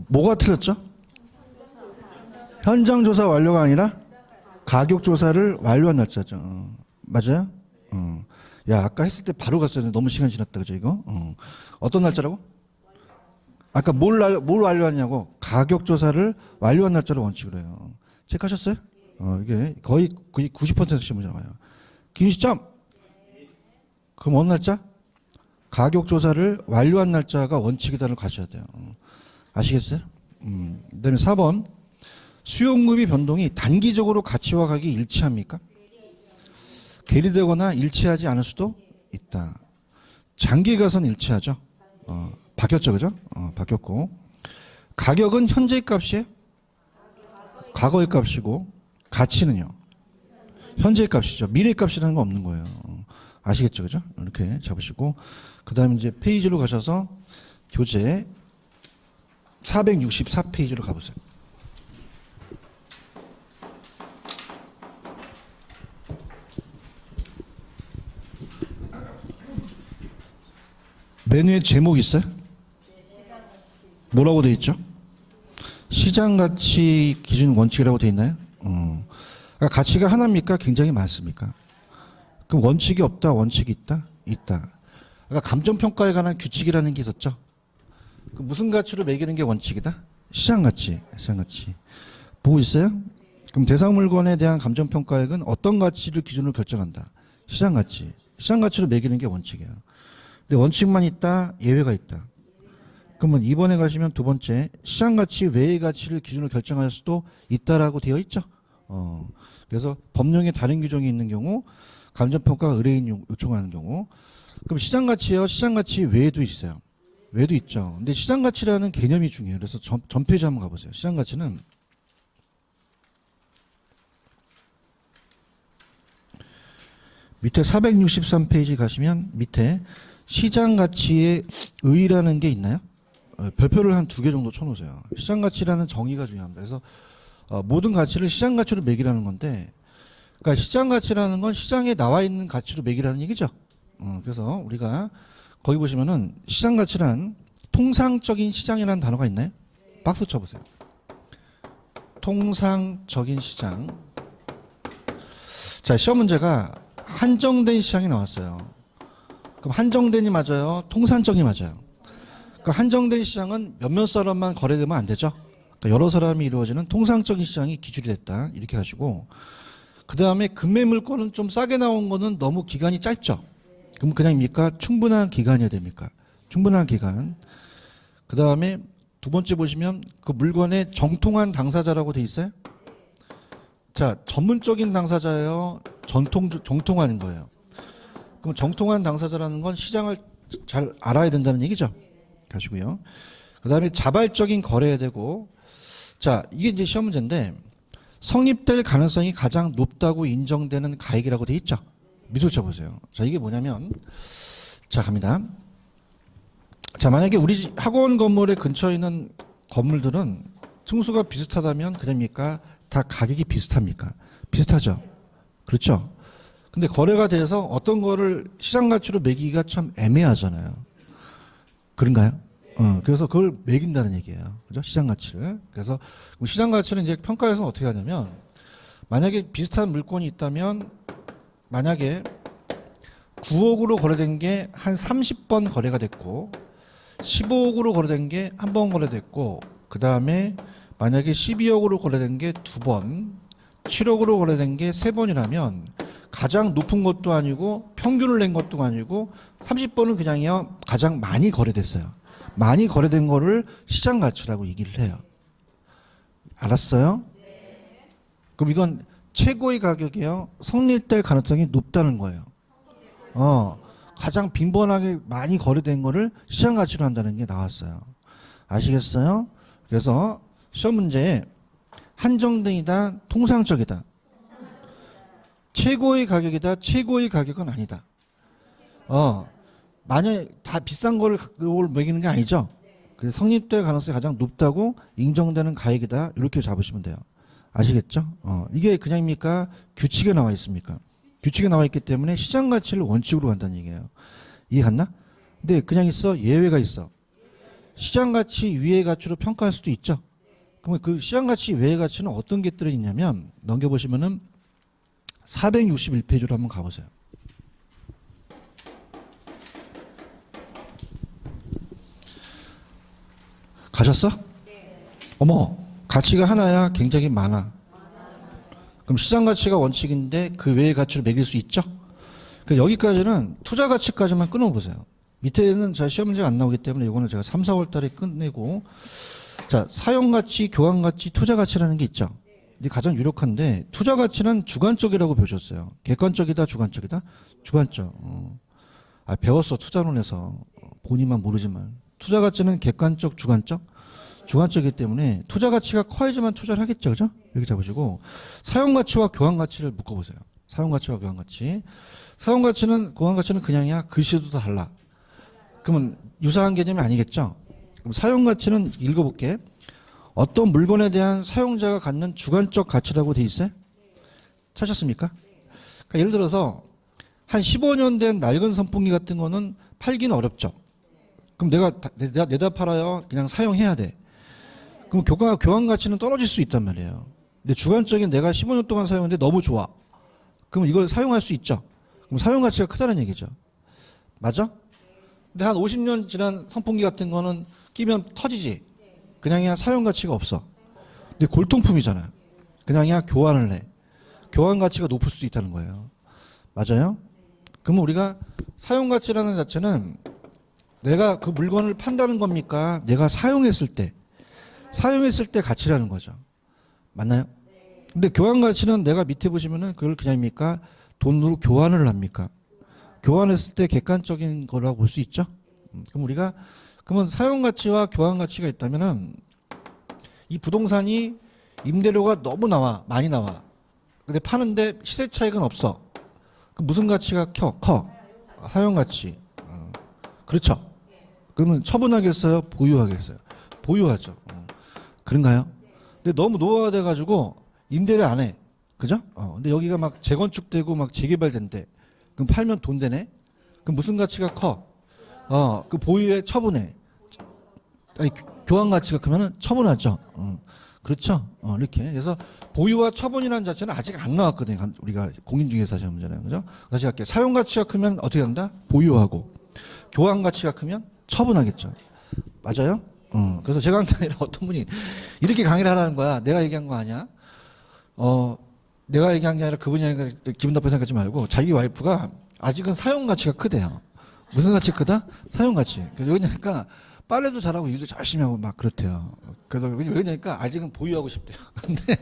뭐가 틀렸죠? 현장 조사 완료가 아니라 가격 조사를 완료한 날짜죠. 맞아요? 야, 아까 했을 때 바로 갔어야 되는데 너무 시간 지났다, 그죠, 이거? 어떤 날짜라고? 아까 뭘 완료하냐고? 가격 조사를 완료한 날짜를 원칙으로 해요. 체크하셨어요? 이게 거의 90% 시험이 나와요. 김시점! 그럼 어느 날짜? 가격 조사를 완료한 날짜가 원칙이다를 가셔야 돼요. 아시겠어요? 그다음에 4번. 수용급의 변동이 단기적으로 가치와 가격이 일치합니까? 괴리되거나 일치하지 않을 수도 있다. 장기 가선 일치하죠. 바뀌었죠, 그죠? 바뀌었고. 가격은 현재의 값이에요? 과거의 값이고, 가치는요? 현재의 값이죠. 미래의 값이라는 거 없는 거예요. 아시겠죠, 그죠? 이렇게 잡으시고. 그 다음에 이제 페이지로 가셔서 교재 464페이지로 가보세요. 메뉴에 제목 있어요? 뭐라고 돼 있죠? 시장가치 기준 원칙이라고 돼 있나요? 그러니까 가치가 하나입니까? 굉장히 많습니까? 그럼 원칙이 없다, 원칙이 있다? 있다. 그러니까 감정평가에 관한 규칙이라는 게 있었죠. 그 무슨 가치로 매기는 게 원칙이다? 시장가치, 시장가치. 보고 있어요? 그럼 대상물건에 대한 감정평가액은 어떤 가치를 기준으로 결정한다? 시장가치. 시장가치로 매기는 게 원칙이에요. 근데 원칙만 있다, 예외가 있다. 그러면 2번에 가시면 두 번째, 시장가치 외의 가치를 기준으로 결정할 수도 있다라고 되어 있죠. 그래서 법령에 다른 규정이 있는 경우, 감정평가가 의뢰인 요청하는 경우, 그럼 시장가치요, 시장가치 외에도 있어요. 외에도 있죠. 근데 시장가치라는 개념이 중요해요. 그래서 전 페이지 한번 가보세요. 시장가치는 밑에 463페이지 가시면 밑에 시장가치의 의의라는 게 있나요? 별표를 한 2개 정도 쳐놓으세요. 시장가치라는 정의가 중요합니다. 그래서 모든 가치를 시장가치로 매기라는 건데, 그러니까 시장가치라는 건 시장에 나와 있는 가치로 매기라는 얘기죠. 그래서 우리가 거기 보시면은 시장가치란 통상적인 시장이라는 단어가 있나요? 박수 쳐보세요. 통상적인 시장. 자, 시험 문제가 한정된 시장이 나왔어요. 그럼 한정된이 맞아요? 통상적이 맞아요? 그러니까 한정된 시장은 몇몇 사람만 거래되면 안 되죠. 그러니까 여러 사람이 이루어지는 통상적인 시장이 기준이 됐다. 이렇게 가시고, 그 다음에 금매물권은 좀 싸게 나온 거는 너무 기간이 짧죠. 그럼 그냥입니까? 충분한 기간이어야 됩니까? 충분한 기간. 그 다음에 두 번째 보시면 그 물건의 정통한 당사자라고 돼 있어요. 자, 전문적인 당사자예요? 정통하는 거예요. 그럼 정통한 당사자라는 건 시장을 잘 알아야 된다는 얘기죠. 가시고요. 그 다음에 자발적인 거래해야 되고, 자, 이게 이제 시험 문제인데, 성립될 가능성이 가장 높다고 인정되는 가액이라고 돼 있죠. 미소 쳐보세요. 자, 이게 뭐냐면, 자, 갑니다. 자, 만약에 우리 학원 건물의 근처에 있는 건물들은 층수가 비슷하다면 그럽니까? 다 가격이 비슷합니까? 비슷하죠. 그렇죠. 근데 거래가 돼서 어떤 거를 시장 가치로 매기기가 참 애매하잖아요. 그런가요? 그래서 그걸 매긴다는 얘기예요. 그죠? 시장 가치를. 그래서 시장 가치는 이제 평가에서는 어떻게 하냐면, 만약에 비슷한 물건이 있다면, 만약에 9억으로 거래된 게 한 30번 거래가 됐고, 15억으로 거래된 게 한 번 거래됐고, 그 다음에 만약에 12억으로 거래된 게 2번, 7억으로 거래된 게 3번이라면 가장 높은 것도 아니고 평균을 낸 것도 아니고 30번은 그냥요 가장 많이 거래됐어요. 많이 거래된 거를 시장 가치라고 얘기를 해요. 알았어요? 그럼 이건 최고의 가격이요. 성립될 가능성이 높다는 거예요. 가장 빈번하게 많이 거래된 거를 시장 가치로 한다는 게 나왔어요. 아시겠어요? 그래서 시험 문제에 한정된이다, 통상적이다. 최고의 가격이다, 최고의 가격은 아니다. 만약에 다 비싼 거를 그걸 매기는 게 아니죠. 그래서 성립될 가능성이 가장 높다고 인정되는 가액이다. 이렇게 잡으시면 돼요. 아시겠죠? 이게 그냥입니까? 규칙에 나와 있습니까? 규칙에 나와 있기 때문에 시장 가치를 원칙으로 간다는 얘기예요. 이해 갔나? 근데 그냥 있어? 예외가 있어. 시장 가치 위의 가치로 평가할 수도 있죠. 그러면 그 시장 가치 외의 가치는 어떤 것들이 있냐면 넘겨보시면은 461페이지로 한번 가보세요. 가셨어? 네. 어머, 가치가 하나야 굉장히 많아. 그럼 시장 가치가 원칙인데 그 외의 가치로 매길 수 있죠? 그래서 여기까지는 투자 가치까지만 끊어보세요. 밑에는 자 시험 문제가 안 나오기 때문에 이거는 제가 3, 4월 달에 끝내고 자 사용 가치, 교환 가치, 투자 가치라는 게 있죠. 이게 가장 유력한데 투자 가치는 주관적이라고 배우셨어요. 객관적이다, 주관적이다? 주관적. 배웠어 투자론에서 본인만 모르지만 투자 가치는 객관적, 주관적? 주관적이기 때문에 투자 가치가 커야지만 투자를 하겠죠, 그죠? 이렇게 잡으시고 사용 가치와 교환 가치를 묶어보세요. 사용 가치와 교환 가치. 사용 가치는 교환 가치는 그냥이야. 글씨도 다 달라. 그러면 유사한 개념이 아니겠죠? 그럼 사용 가치는 읽어볼게. 어떤 물건에 대한 사용자가 갖는 주관적 가치라고 돼 있어요? 찾았습니까? 그러니까 예를 들어서 한 15년 된 낡은 선풍기 같은 거는 팔기는 어렵죠. 그럼 내가 내다 팔아요. 그냥 사용해야 돼. 그럼 교환 가치는 떨어질 수 있단 말이에요. 근데 주관적인 내가 15년 동안 사용했는데 너무 좋아. 그럼 이걸 사용할 수 있죠. 그럼 사용 가치가 크다는 얘기죠. 맞아? 근데 한 50년 지난 선풍기 같은 거는 끼면 터지지. 그냥이야 사용 가치가 없어. 근데 골동품이잖아. 그냥이야 교환을 해. 교환 가치가 높을 수 있다는 거예요. 맞아요? 그러면 우리가 사용 가치라는 자체는 내가 그 물건을 판다는 겁니까? 내가 사용했을 때 가치라는 거죠. 맞나요? 근데 교환 가치는 내가 밑에 보시면은 그걸 그냥입니까? 돈으로 교환을 합니까? 교환했을 때 객관적인 거라고 볼 수 있죠? 그러면 사용 가치와 교환 가치가 있다면은 이 부동산이 임대료가 너무 많이 나와. 근데 파는데 시세 차익은 없어. 그럼 무슨 가치가 커? 사용 가치. 그렇죠? 그러면 처분하겠어요? 보유하겠어요? 보유하죠. 그런가요? 근데 너무 노화돼 가지고 임대를 안 해. 그죠? 근데 여기가 막 재건축되고 막 재개발된대. 그럼 팔면 돈 되네? 그럼 무슨 가치가 커? 그 보유에 처분해. 아니, 교환 가치가 크면은 처분하죠. 그렇죠? 이렇게. 그래서 보유와 처분이라는 자체는 아직 안 나왔거든요. 우리가 공인중개사 시험 문제는. 그죠? 다시 할게요. 사용 가치가 크면 어떻게 한다? 보유하고. 교환 가치가 크면 처분하겠죠. 맞아요? 그래서 제가 한 게 아니라 어떤 분이 이렇게 강의를 하라는 거야. 내가 얘기한 거 아니야? 내가 얘기한 게 아니라 그분이 하니까 기분 나쁘게 생각하지 말고 자기 와이프가 아직은 사용 가치가 크대요. 무슨 가치 크다? 사용 가치. 그래서 왜냐니까 빨래도 잘하고 일도 열심히 하고 막 그렇대요. 그래서 왜냐니까 아직은 보유하고 싶대요. 근데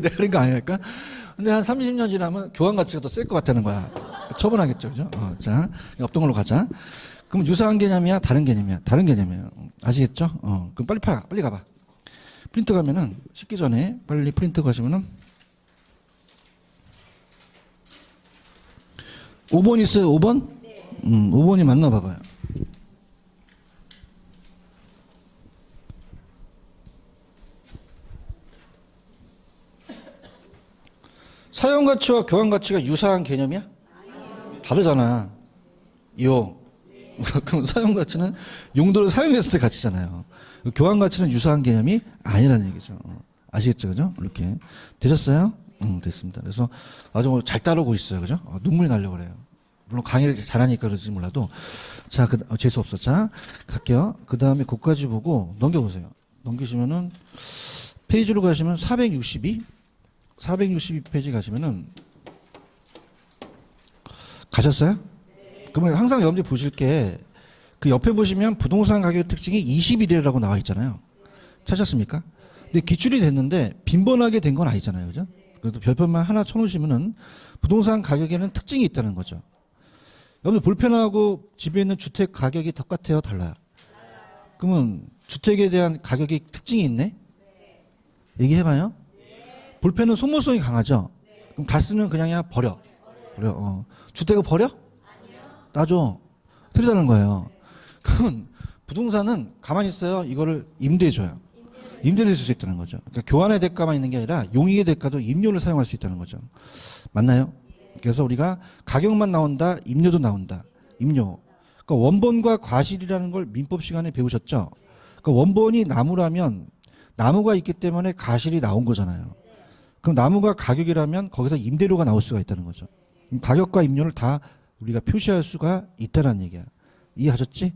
내가 그런 거 아니랄까? 근데 한 30년 지나면 교환 가치가 더 셀 것 같다는 거야. 처분하겠죠, 그죠? 자, 없던 걸로 가자. 그럼 유사한 개념이야? 다른 개념이야? 다른 개념이에요. 아시겠죠? 그럼 빨리 가봐. 프린트 가면은, 씻기 전에 빨리 프린트 가시면은, 5번 있어요, 5번? 네. 5번이 맞나 봐봐요. 사용 가치와 교환 가치가 유사한 개념이야? 다르잖아. 이용. 그럼 사용 가치는 용도를 사용했을 때 가치잖아요. 교환 가치는 유사한 개념이 아니라는 얘기죠. 아시겠죠, 그죠? 이렇게 되셨어요? 됐습니다. 그래서 아주 잘 따르고 있어요, 그죠? 눈물이 나려고 그래요. 물론 강의를 잘하니까 그러지 몰라도 자, 재수 없어. 자, 갈게요. 그 다음에 그까지 보고 넘겨보세요. 넘기시면은 페이지로 가시면 462페이지 가시면은 가셨어요? 그러면 항상 여러분들 보실 게 그 옆에 보시면 부동산 가격 특징이 21이라고 나와 있잖아요. 찾았습니까? 근데 기출이 됐는데 빈번하게 된 건 아니잖아요. 그죠? 그래도 별표만 하나 쳐놓으시면은 부동산 가격에는 특징이 있다는 거죠. 여러분들 볼펜하고 집에 있는 주택 가격이 똑같아요? 달라요? 그러면 주택에 대한 가격이 특징이 있네? 얘기해봐요. 볼펜은 소모성이 강하죠? 그럼 다 쓰면 그냥이야 버려. 주택을 버려? 놔줘. 틀리다는 거예요. 그건 부동산은 가만히 있어요. 이거를 임대해줘요. 임대를 줄 수 있다는 거죠. 그러니까 교환의 대가만 있는 게 아니라 용익의 대가도 임료를 사용할 수 있다는 거죠. 맞나요? 그래서 우리가 가격만 나온다, 임료도 나온다. 임료. 그러니까 원본과 과실이라는 걸 민법 시간에 배우셨죠? 그러니까 원본이 나무라면 나무가 있기 때문에 과실이 나온 거잖아요. 그럼 나무가 가격이라면 거기서 임대료가 나올 수가 있다는 거죠. 가격과 임료를 다 우리가 표시할 수가 있다는 얘기야. 이해하셨지?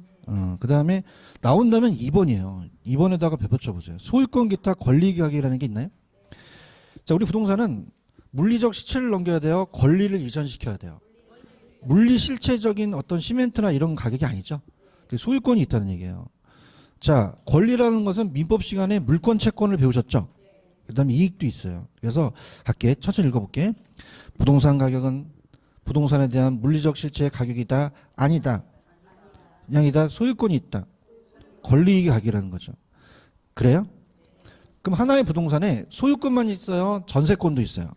그 다음에 나온다면 2번이에요. 2번에다가 배포쳐 보세요. 소유권 기타 권리 가격이라는 게 있나요? 자, 우리 부동산은 물리적 시체를 넘겨야 돼요. 권리를 이전시켜야 돼요. 물리 실체적인 어떤 시멘트나 이런 가격이 아니죠. 소유권이 있다는 얘기예요. 자, 권리라는 것은 민법 시간에 물권 채권을 배우셨죠. 그 다음에 이익도 있어요. 그래서 갈게. 천천히 읽어볼게. 부동산 가격은 부동산에 대한 물리적 실체의 가격이다. 아니다. 양이다. 소유권이 있다. 권리이익의 가격이라는 거죠. 그래요? 그럼 하나의 부동산에 소유권만 있어요? 전세권도 있어요.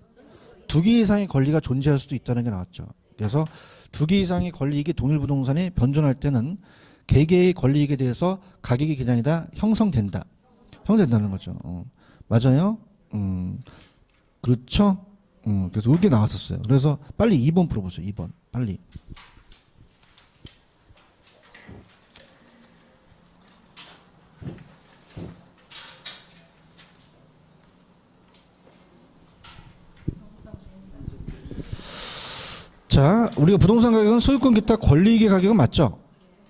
2개 이상의 권리가 존재할 수도 있다는 게 나왔죠. 그래서 2개 이상의 권리이익이 동일 부동산에 변존할 때는 개개의 권리이익에 대해서 가격이 그냥 아니라 형성된다. 형성된다는 거죠. 맞아요? 그렇죠? 그래서 이렇게 나왔었어요. 그래서 빨리 2번 풀어보세요. 2번. 빨리. 자, 우리가 부동산 가격은 소유권 기타 권리이익의 가격은 맞죠?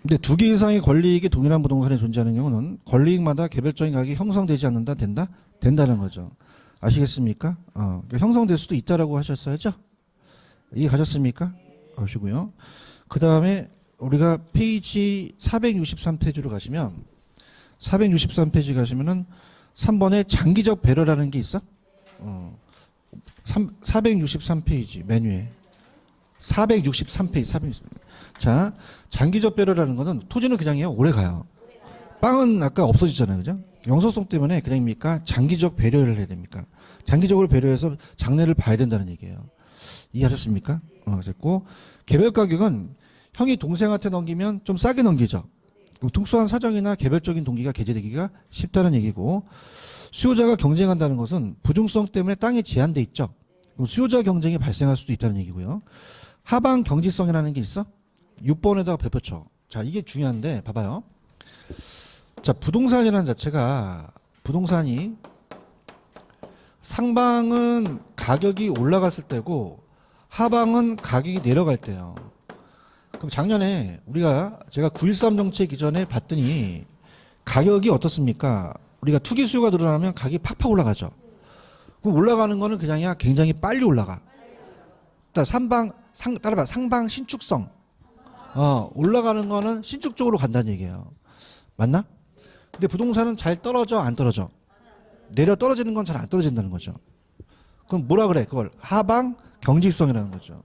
근데 2개 이상의 권리이익이 동일한 부동산에 존재하는 경우는 권리이익마다 개별적인 가격이 형성되지 않는다? 된다? 된다는 거죠. 아시겠습니까? 그러니까 형성될 수도 있다라고 하셨어야죠? 이해 가셨습니까? 아시고요. 그 다음에 우리가 페이지 463페이지로 가시면 463페이지 가시면은 3번에 장기적 배려라는 게 있어? 463페이지 메뉴에 463페이지 463. 자, 장기적 배려라는 것은 토지는 그냥이에요. 오래 가요. 빵은 아까 없어지잖아요. 그죠? 영소성 때문에 그냥입니까? 장기적 배려를 해야 됩니까? 장기적으로 배려해서 장래를 봐야 된다는 얘기예요. 이해하셨습니까? 됐고. 개별 가격은 형이 동생한테 넘기면 좀 싸게 넘기죠. 그럼 특수한 사정이나 개별적인 동기가 게재되기가 쉽다는 얘기고, 수요자가 경쟁한다는 것은 부중성 때문에 땅이 제한돼 있죠. 그럼 수요자 경쟁이 발생할 수도 있다는 얘기고요. 하방 경직성이라는 게 있어? 6번에다가 배포쳐. 자, 이게 중요한데 봐봐요. 자, 부동산이라는 자체가 부동산이 상방은 가격이 올라갔을 때고 하방은 가격이 내려갈 때요. 그럼 작년에 제가 9.13 정책 이전에 봤더니 가격이 어떻습니까? 우리가 투기 수요가 늘어나면 가격이 팍팍 올라가죠. 그럼 올라가는 거는 그냥이야 굉장히 빨리 올라가. 따라봐. 상방 신축성. 올라가는 거는 신축 쪽으로 간다는 얘기예요. 맞나? 근데 부동산은 잘 떨어져, 안 떨어져? 내려 떨어지는 건 잘 안 떨어진다는 거죠. 그럼 뭐라 그래? 그걸 하방 경직성이라는 거죠.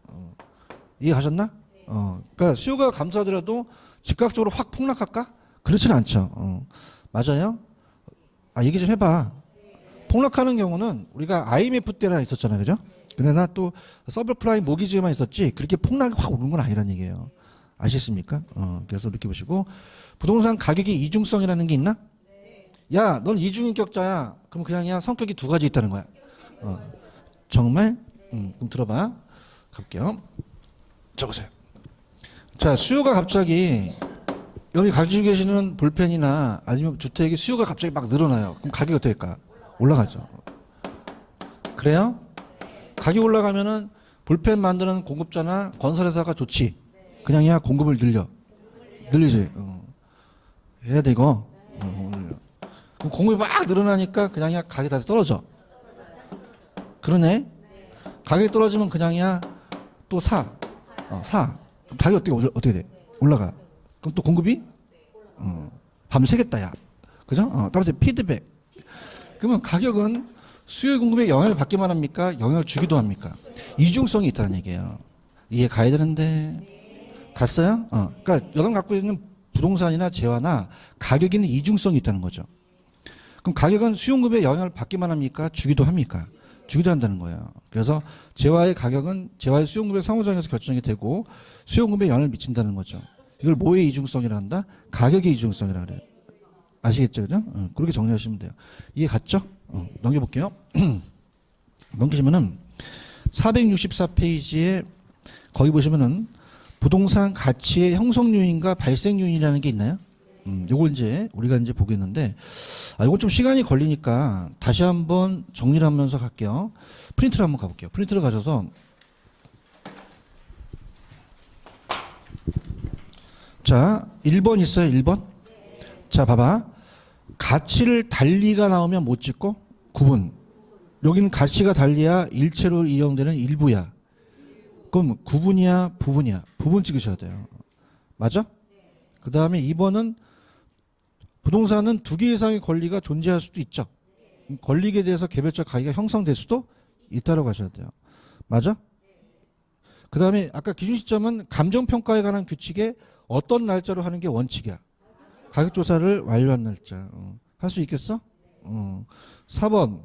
이해가셨나? 그러니까 수요가 감소하더라도 즉각적으로 확 폭락할까? 그렇지는 않죠. 맞아요? 얘기 좀 해봐. 폭락하는 경우는 우리가 IMF 때나 있었잖아요. 그죠? 그러나 또 서브프라임 모기지만 있었지 그렇게 폭락이 확 오는 건 아니라는 얘기예요. 아시겠습니까? 그래서 이렇게 보시고 부동산 가격의 이중성이라는 게 있나? 야, 넌 이중인격자야. 그럼 그냥이야 성격이 2가지 있다는 거야. 정말? 그럼 들어봐. 갈게요. 자, 보세요. 자, 수요가 갑자기 여기 가지고 계시는 볼펜이나 아니면 주택의 수요가 갑자기 막 늘어나요. 그럼 가격이 어떻게 될까? 올라가죠. 그래요? 가격 올라가면은 볼펜 만드는 공급자나 건설회사가 좋지. 그냥이야 공급을 늘리지. 해야 돼 이거. 그럼 공급이 막 늘어나니까 그냥이야 가격이 다시 떨어져. 그러네. 가격이 떨어지면 그냥이야 또 사. 사. 가격이 어떻게 돼? 올라가. 그럼 또 공급이 밤새겠다 야. 그죠? 따라서 피드백. 그러면 가격은 수요 공급에 영향을 받기만 합니까? 영향을 주기도 합니까? 이중성이 있다는 얘기예요. 이해 가야 되는데 갔어요? 그러니까 여러분 갖고 있는 부동산이나 재화나 가격에는 이중성이 있다는 거죠. 그럼 가격은 수요 공급에 영향을 받기만 합니까? 주기도 합니까? 주기도 한다는 거예요. 그래서 재화의 가격은 재화의 수요 공급의 상호작용에서 결정이 되고 수요 공급에 영향을 미친다는 거죠. 이걸 뭐의 이중성이라 한다? 가격의 이중성이라 그래요. 아시겠죠? 그죠? 그렇게 정리하시면 돼요. 이해 갔죠? 넘겨볼게요. 넘기시면은 464페이지에 거기 보시면은 부동산 가치의 형성 요인과 발생 요인이라는 게 있나요? 요걸 이제 우리가 이제 보겠는데, 이건 좀 시간이 걸리니까 다시 한번 정리를 하면서 갈게요. 프린트를 한번 가볼게요. 프린트를 가셔서, 자, 1번 있어요, 1번? 자, 봐봐. 가치를 달리가 나오면 못 찍고, 구분. 여기는 가치가 달리야 일체로 이용되는 일부야. 그럼 구분이야, 부분이야? 부분 찍으셔야 돼요. 맞아? 그 다음에 2번은 부동산은 두 개 이상의 권리가 존재할 수도 있죠. 권리에 대해서 개별적 가치가 형성될 수도 있다고 하셔야 돼요. 맞아? 그 다음에 아까 기준 시점은 감정평가에 관한 규칙에 어떤 날짜로 하는 게 원칙이야. 가격조사를 완료한 날짜. 할 수 있겠어? 4번.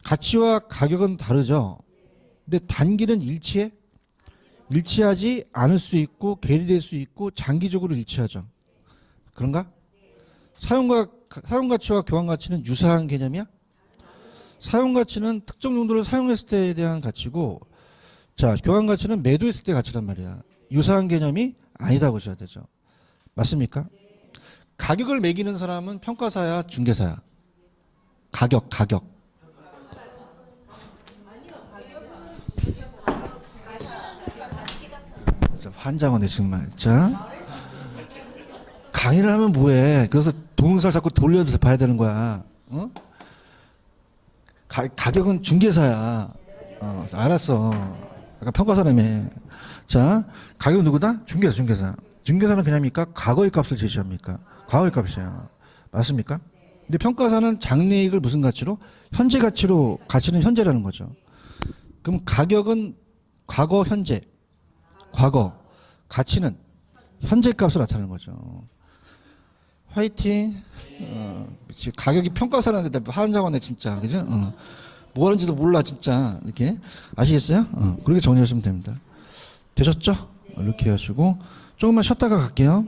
가치와 가격은 다르죠. 근데 단기는 일치해? 일치하지 않을 수 있고 괴리될 수 있고 장기적으로 일치하죠. 그런가? 사용가치와 교환가치는 유사한 개념이야? 사용가치는 특정 용도를 사용했을 때에 대한 가치고, 자, 교환가치는 매도했을 때 가치란 말이야. 유사한 개념이 아니다고 보셔야 되죠. 맞습니까? 가격을 매기는 사람은 평가사야, 중개사야? 가격. 환장하네 정말. 자, 강의를 하면 뭐해? 그래서 동영상을 자꾸 돌려서 봐야 되는 거야. 어? 가격은 중개사야. 알았어. 약간 평가사라며. 자, 가격은 누구다? 중개사. 중개사는 그냥입니까? 과거의 값을 제시합니까? 과거의 값이야. 맞습니까? 근데 평가사는 장래이익을 무슨 가치로? 현재 가치로, 가치는 현재라는 거죠. 그럼 가격은 과거, 현재. 과거. 가치는 현재 값을 나타내는 거죠. 화이팅. 가격이 평가사라는데 환장하네 진짜. 그죠? 뭐 하는지도 몰라 진짜. 이렇게 아시겠어요? 그렇게 정리하시면 됩니다. 되셨죠? 이렇게 하시고 조금만 쉬었다가 갈게요.